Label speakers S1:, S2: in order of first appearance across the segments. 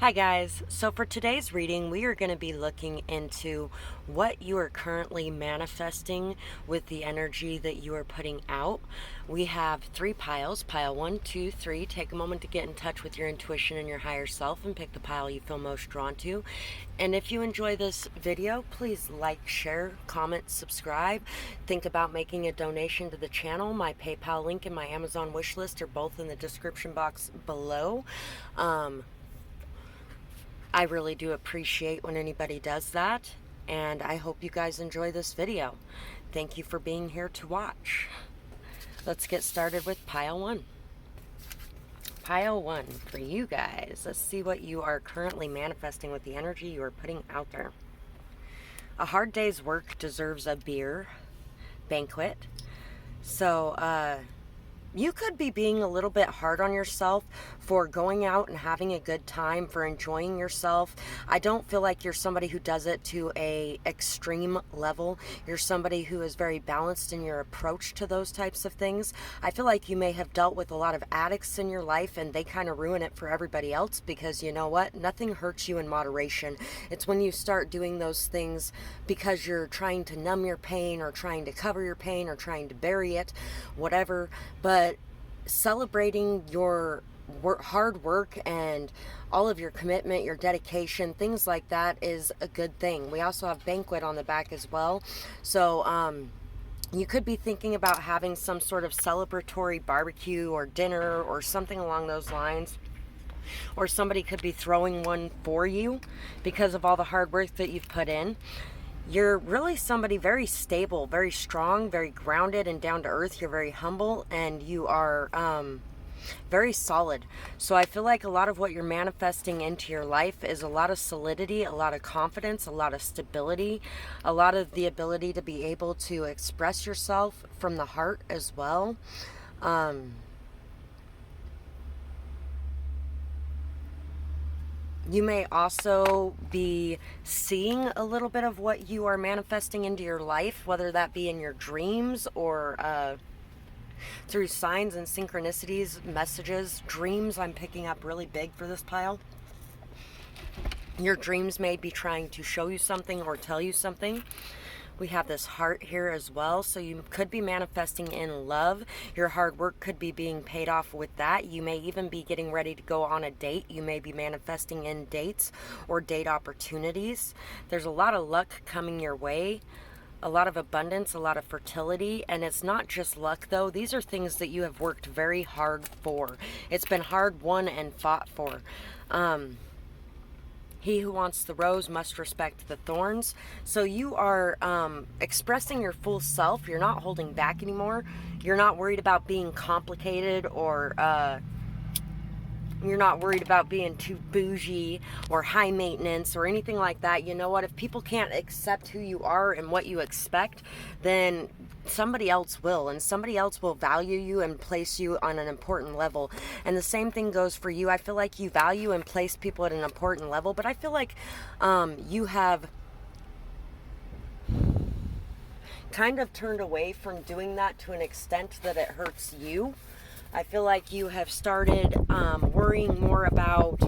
S1: Hi guys, so for today's reading we are going to be looking into what you are currently manifesting with the energy that you are putting out. We have 3 piles, pile 1, 2, 3. Take a moment to get in touch with your intuition and your higher self and pick the pile you feel most drawn to. And if you enjoy this video, please like, share, comment, subscribe. Think about making a donation to the channel. My PayPal link and my Amazon wish list are both in the description box below. I really do appreciate when anybody does that, and I hope you guys enjoy this video. Thank you for being here to watch. Let's get started with pile 1. Pile 1 for you guys. Let's see what you are currently manifesting with the energy you are putting out there. A hard day's work deserves a beer banquet. So, you could be being a little bit hard on yourself for going out and having a good time, for enjoying yourself. I don't feel like you're somebody who does it to a extreme level. You're somebody who is very balanced in your approach to those types of things. I feel like you may have dealt with a lot of addicts in your life and they kind of ruin it for everybody else, because you know what? Nothing hurts you in moderation. It's when you start doing those things because you're trying to numb your pain or trying to cover your pain or trying to bury it, whatever. But celebrating your hard work and all of your commitment, your dedication, things like that is a good thing. We also have banquet on the back as well. So you could be thinking about having some sort of celebratory barbecue or dinner or something along those lines. Or somebody could be throwing one for you because of all the hard work that you've put in. You're really somebody very stable, very strong, very grounded and down to earth. You're very humble and you are very solid. So I feel like a lot of what you're manifesting into your life is a lot of solidity, a lot of confidence, a lot of stability, a lot of the ability to be able to express yourself from the heart as well. You may also be seeing a little bit of what you are manifesting into your life, whether that be in your dreams or through signs and synchronicities, messages. Dreams I'm picking up really big for this pile. Your dreams may be trying to show you something or tell you something. We have this heart here as well, so you could be manifesting in love. Your hard work could be being paid off with that. You may even be getting ready to go on a date. You may be manifesting in dates or date opportunities. There's a lot of luck coming your way, a lot of abundance, a lot of fertility, and it's not just luck though. These are things that you have worked very hard for. It's been hard won and fought for. He who wants the rose must respect the thorns. So you are expressing your full self. You're not holding back anymore. You're not worried about being complicated, or you're not worried about being too bougie or high maintenance or anything like that. You know what? If people can't accept who you are and what you expect, then somebody else will, and somebody else will value you and place you on an important level. And the same thing goes for you. I feel like you value and place people at an important level, but I feel like you have kind of turned away from doing that to an extent that it hurts you. I feel like you have started worrying more about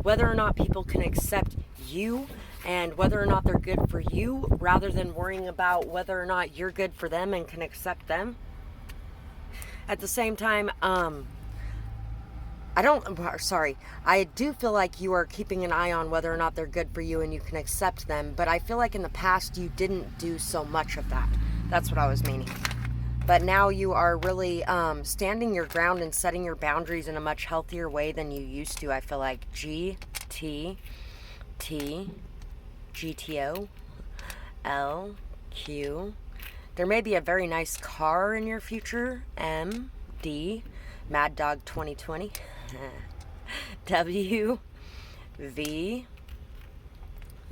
S1: whether or not people can accept you and whether or not they're good for you, rather than worrying about whether or not you're good for them and can accept them. At the same time, I do feel like you are keeping an eye on whether or not they're good for you and you can accept them, but I feel like in the past you didn't do so much of that. That's what I was meaning. But now you are really standing your ground and setting your boundaries in a much healthier way than you used to. I feel like GTO, LQ. There may be a very nice car in your future. MD, Mad Dog 2020. W, V,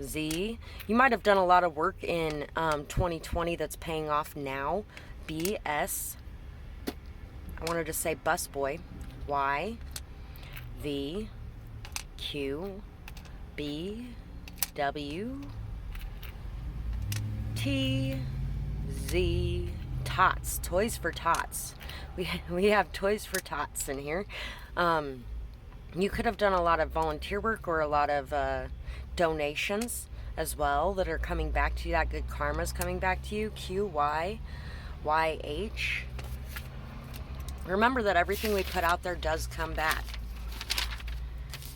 S1: Z. You might have done a lot of work in 2020 that's paying off now. BS. I wanted to say busboy. Y, V, Q, B, W, T, Z. Tots. Toys for tots. We have toys for tots in here. You could have done a lot of volunteer work or a lot of donations as well that are coming back to you. That good karma is coming back to you. QYYH. Remember that everything we put out there does come back.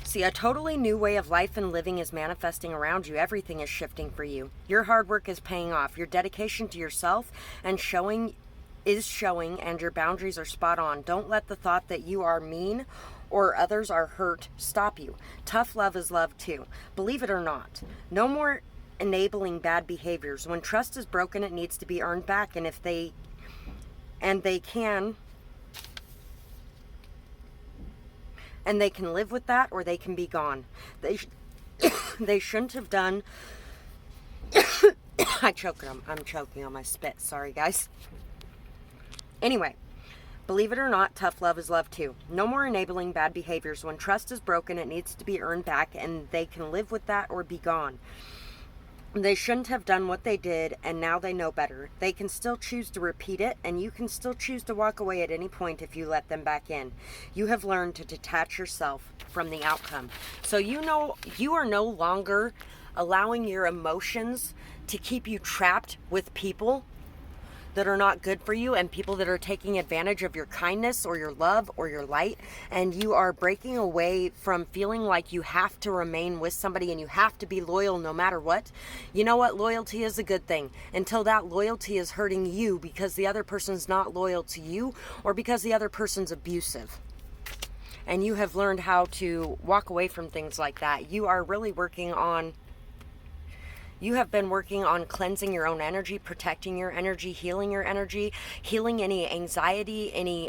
S1: See, a totally new way of life and living is manifesting around you. Everything is shifting for you. Your hard work is paying off. Your dedication to yourself and showing, and your boundaries are spot on. Don't let the thought that you are mean or others are hurt stop you. Tough love is love too. Believe it or not. No more enabling bad behaviors. When trust is broken, it needs to be earned back, and they can live with that, or they can be gone. They shouldn't have done. I'm choking on my spit. Sorry, guys. Anyway, believe it or not, tough love is love too. No more enabling bad behaviors. When trust is broken, it needs to be earned back, and they can live with that or be gone. They shouldn't have done what they did, and now they know better. They can still choose to repeat it, and you can still choose to walk away at any point if you let them back in. You have learned to detach yourself from the outcome. So you know you are no longer allowing your emotions to keep you trapped with people that are not good for you and people that are taking advantage of your kindness or your love or your light, and you are breaking away from feeling like you have to remain with somebody and you have to be loyal no matter what. You know what? Loyalty is a good thing until that loyalty is hurting you because the other person's not loyal to you or because the other person's abusive. And you have learned how to walk away from things like that. You are really You have been working on cleansing your own energy, protecting your energy, healing any anxiety, any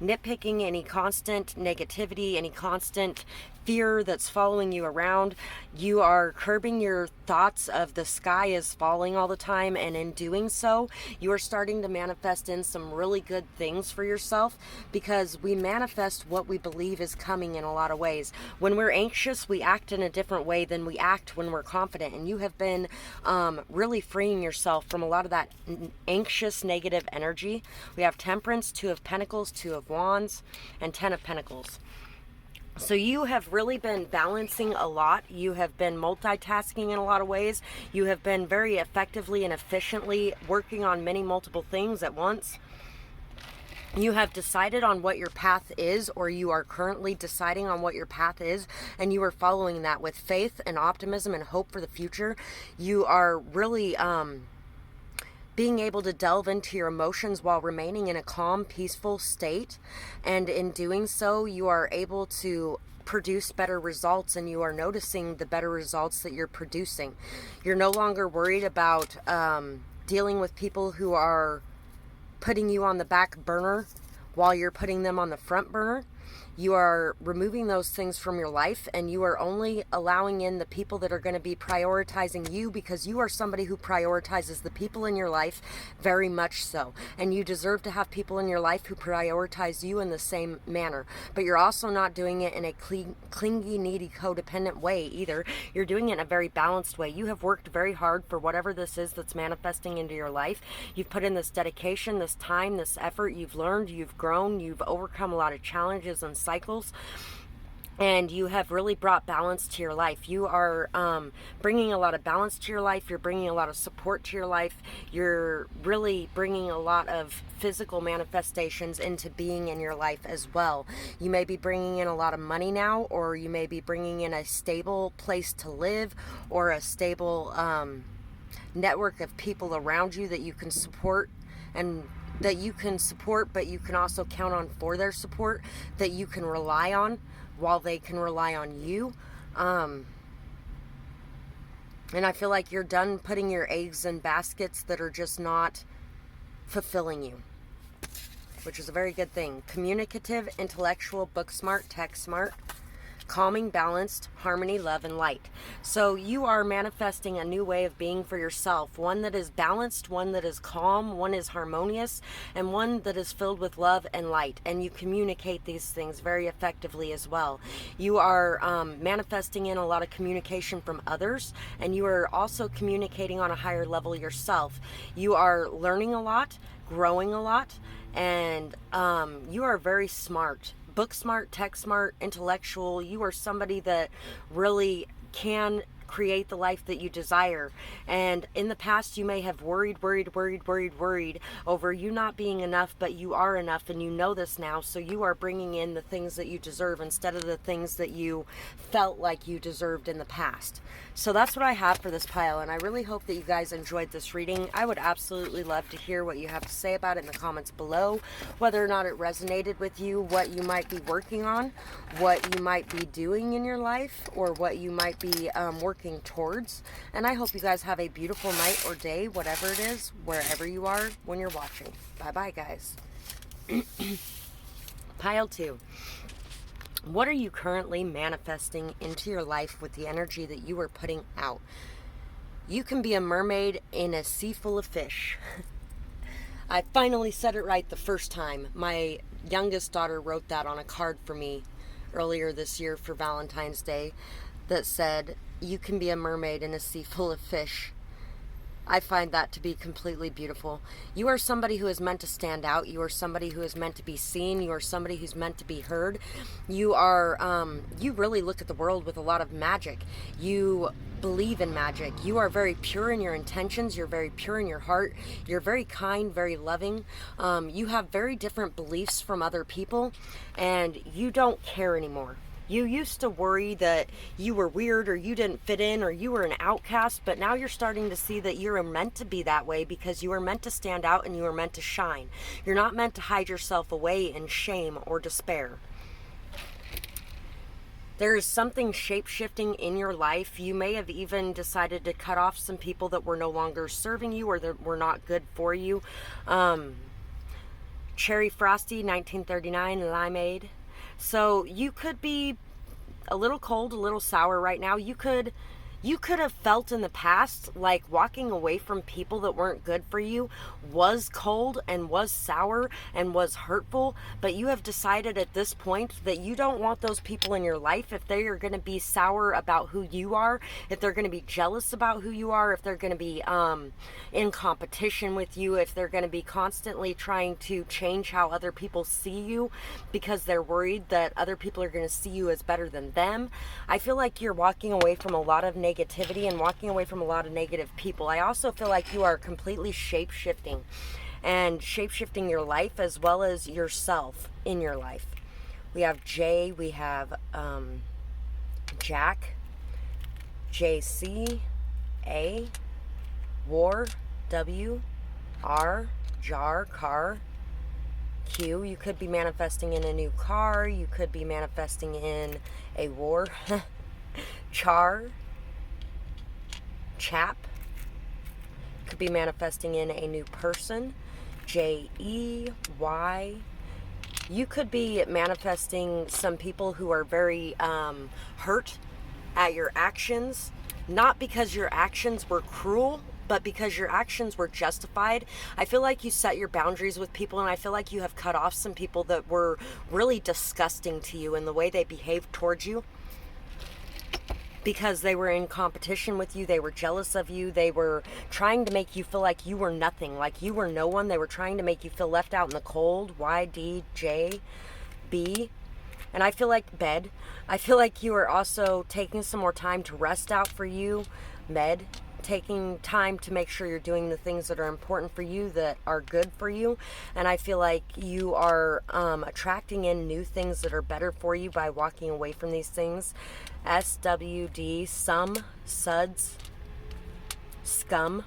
S1: nitpicking, any constant negativity, any constant fear that's following you around. You are curbing your thoughts of the sky is falling all the time, and in doing so, you are starting to manifest in some really good things for yourself, because we manifest what we believe is coming in a lot of ways. When we're anxious, we act in a different way than we act when we're confident, and you have been really freeing yourself from a lot of that anxious, negative energy. We have Temperance, Two of Pentacles, Two of Wands, and Ten of Pentacles. So you have really been balancing a lot. You have been multitasking in a lot of ways. You have been very effectively and efficiently working on multiple things at once. You have decided on what your path is, or you are currently deciding on what your path is, and you are following that with faith and optimism and hope for the future. You are really being able to delve into your emotions while remaining in a calm, peaceful state. And in doing so, you are able to produce better results, and you are noticing the better results that you're producing. You're no longer worried about dealing with people who are putting you on the back burner while you're putting them on the front burner. You are removing those things from your life, and you are only allowing in the people that are going to be prioritizing you, because you are somebody who prioritizes the people in your life very much so. And you deserve to have people in your life who prioritize you in the same manner. But you're also not doing it in a clingy, needy, codependent way either. You're doing it in a very balanced way. You have worked very hard for whatever this is that's manifesting into your life. You've put in this dedication, this time, this effort. You've learned, you've grown, you've overcome a lot of challenges and cycles, and you have really brought balance to your life. You are bringing a lot of balance to your life. You're bringing a lot of support to your life. You're really bringing a lot of physical manifestations into being in your life as well. You may be bringing in a lot of money now, or you may be bringing in a stable place to live, or a stable network of people around you that you can support, but you can also count on for their support, that you can rely on while they can rely on you. And I feel like you're done putting your eggs in baskets that are just not fulfilling you, which is a very good thing. Communicative, intellectual, book smart, tech smart, calming, balanced, harmony, love, and light. So you are manifesting a new way of being for yourself, one that is balanced, one that is calm, one is harmonious, and one that is filled with love and light. And you communicate these things very effectively as well. You are manifesting in a lot of communication from others, and you are also communicating on a higher level yourself. You are learning a lot, growing a lot, and you are very smart. book smart, tech smart, intellectual. You are somebody that really can create the life that you desire. And in the past, you may have worried over you not being enough, but you are enough, and you know this now. So you are bringing in the things that you deserve instead of the things that you felt like you deserved in the past. So that's what I have for this pile, and I really hope that you guys enjoyed this reading. I would absolutely love to hear what you have to say about it in the comments below, whether or not it resonated with you, what you might be working on, what you might be doing in your life, or what you might be working towards. And I hope you guys have a beautiful night or day, whatever it is, wherever you are when you're watching. Bye-bye, guys. Pile 2. What are you currently manifesting into your life with the energy that you are putting out? You can be a mermaid in a sea full of fish. I finally said it right the first time. My youngest daughter wrote that on a card for me earlier this year for Valentine's Day that said, you can be a mermaid in a sea full of fish. I find that to be completely beautiful. You are somebody who is meant to stand out. You are somebody who is meant to be seen. You are somebody who's meant to be heard. You are, you really look at the world with a lot of magic. You believe in magic. You are very pure in your intentions. You're very pure in your heart. You're very kind, very loving. You have very different beliefs from other people, and you don't care anymore. You used to worry that you were weird or you didn't fit in or you were an outcast, but now you're starting to see that you're meant to be that way because you are meant to stand out and you are meant to shine. You're not meant to hide yourself away in shame or despair. There is something shape-shifting in your life. You may have even decided to cut off some people that were no longer serving you or that were not good for you. Cherry Frosty, 1939, Limeade. So you could be a little cold, a little sour right now. You could have felt in the past like walking away from people that weren't good for you was cold and was sour and was hurtful, but you have decided at this point that you don't want those people in your life if they are going to be sour about who you are, if they're going to be jealous about who you are, if they're going to be in competition with you, if they're going to be constantly trying to change how other people see you because they're worried that other people are going to see you as better than them. I feel like you're walking away from a lot of negativity and walking away from a lot of negative people. I also feel like you are completely shape-shifting and shape-shifting your life as well as yourself in your life. We have J, we have Jack, JC, A, War, W, R, Jar, Car, Q. You could be manifesting in a new car. You could be manifesting in a war. Char, Chap. Could be manifesting in a new person. J-E-Y. You could be manifesting some people who are very hurt at your actions, not because your actions were cruel, but because your actions were justified. I feel like you set your boundaries with people, and I feel like you have cut off some people that were really disgusting to you in the way they behaved towards you, because they were in competition with you, they were jealous of you, they were trying to make you feel like you were nothing, like you were no one. They were trying to make you feel left out in the cold. Y-D-J-B. And I feel like bed. I feel like you are also taking some more time to rest out for you. Med. Taking time to make sure you're doing the things that are important for you, that are good for you. And I feel like you are attracting in new things that are better for you by walking away from these things. SWD, some, suds, scum,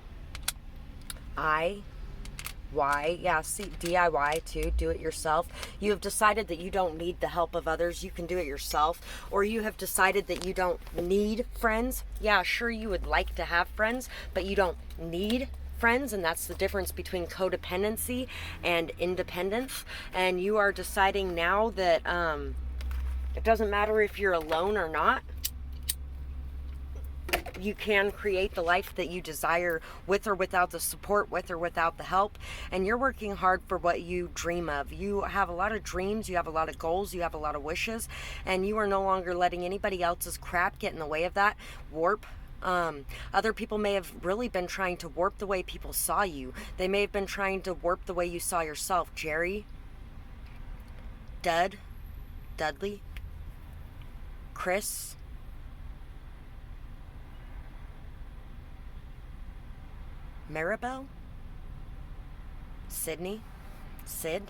S1: I, Y, yeah, see, DIY too, do it yourself. You have decided that you don't need the help of others, you can do it yourself. Or you have decided that you don't need friends. Yeah, sure, you would like to have friends, but you don't need friends, and that's the difference between codependency and independence. And you are deciding now that it doesn't matter if you're alone or not. You can create the life that you desire with or without the support, with or without the help. And you're working hard for what you dream of. You have a lot of dreams, you have a lot of goals, you have a lot of wishes, and you are no longer letting anybody else's crap get in the way of that. Warp. Other people may have really been trying to warp the way people saw you. They may have been trying to warp the way you saw yourself. Jerry. Dud. Dudley, Chris, Maribel, Sydney, Sid.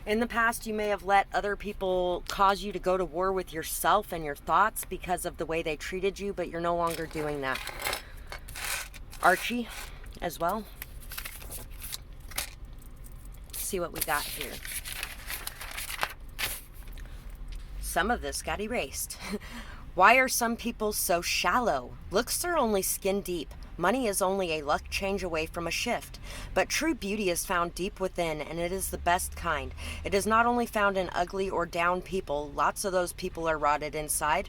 S1: In the past, you may have let other people cause you to go to war with yourself and your thoughts because of the way they treated you, but you're no longer doing that. Archie, as well. Let's see what we got here. Some of this got erased. Why are some people so shallow? Looks are only skin deep. Money is only a luck change away from a shift. But true beauty is found deep within, and it is the best kind. It is not only found in ugly or down people. Lots of those people are rotted inside.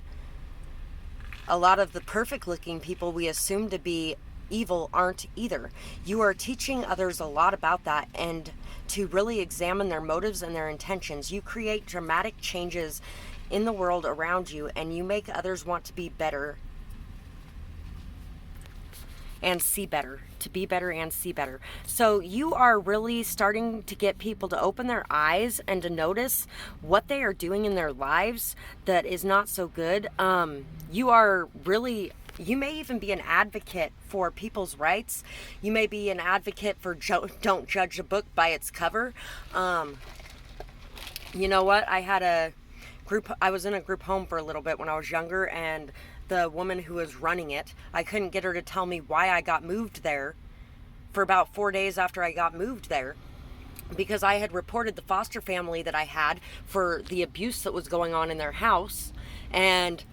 S1: A lot of the perfect looking people we assume to be evil aren't either. You are teaching others a lot about that, and to really examine their motives and their intentions. You create dramatic changes in the world around you, and you make others want to be better and see better, to be better and see better. So you are really starting to get people to open their eyes and to notice what they are doing in their lives that is not so good. You may even be an advocate for people's rights. You may be an advocate for don't judge a book by its cover. You know what? I was in a group home for a little bit when I was younger, and the woman who was running it, I couldn't get her to tell me why I got moved there for about 4 days after I got moved there, because I had reported the foster family that I had for the abuse that was going on in their house, and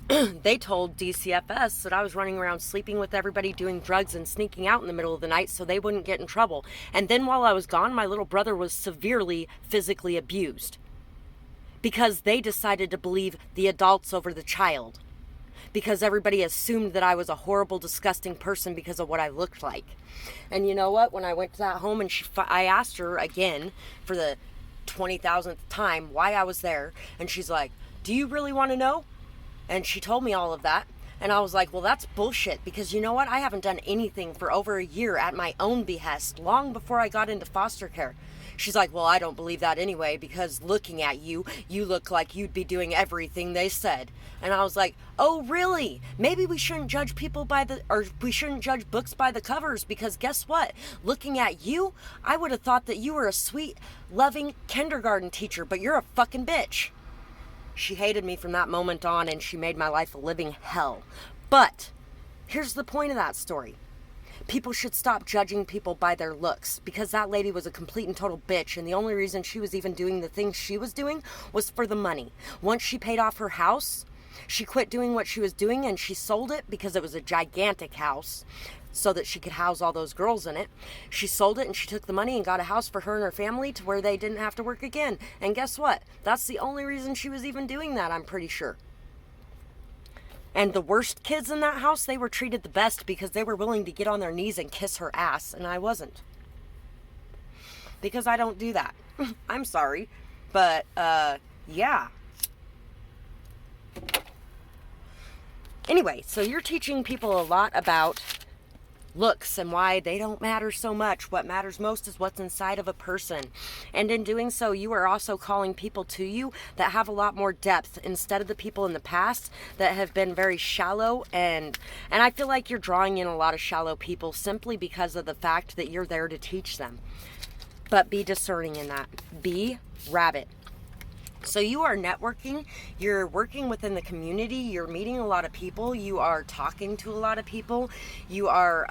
S1: they told DCFS that I was running around sleeping with everybody, doing drugs and sneaking out in the middle of the night so they wouldn't get in trouble. And then while I was gone, my little brother was severely physically abused because they decided to believe the adults over the child, because everybody assumed that I was a horrible, disgusting person because of what I looked like. And you know what? When I went to that home and I asked her again for the 20,000th time why I was there, and she's like, "Do you really want to know?" And she told me all of that. And I was like, well, that's bullshit, because you know what? I haven't done anything for over a year at my own behest, long before I got into foster care. She's like, well, I don't believe that anyway, because looking at you, you look like you'd be doing everything they said. And I was like, oh, really? Maybe we shouldn't judge we shouldn't judge books by the covers, because guess what? Looking at you, I would have thought that you were a sweet, loving kindergarten teacher, but you're a fucking bitch. She hated me from that moment on, and she made my life a living hell. But here's the point of that story. People should stop judging people by their looks, because that lady was a complete and total bitch, and the only reason she was even doing the things she was doing was for the money. Once she paid off her house, she quit doing what she was doing, and she sold it because it was a gigantic house so that she could house all those girls in it. She sold it, and she took the money and got a house for her and her family to where they didn't have to work again. And guess what? That's the only reason she was even doing that, I'm pretty sure. And the worst kids in that house, they were treated the best because they were willing to get on their knees and kiss her ass, and I wasn't. Because I don't do that. I'm sorry. But, yeah. Anyway, so you're teaching people a lot about looks and why they don't matter so much. What matters most is what's inside of a person. And in doing so, you are also calling people to you that have a lot more depth instead of the people in the past that have been very shallow. And I feel like you're drawing in a lot of shallow people simply because of the fact that you're there to teach them. But be discerning in that. Be rabbit. So you are networking, you're working within the community, you're meeting a lot of people, you are talking to a lot of people, you are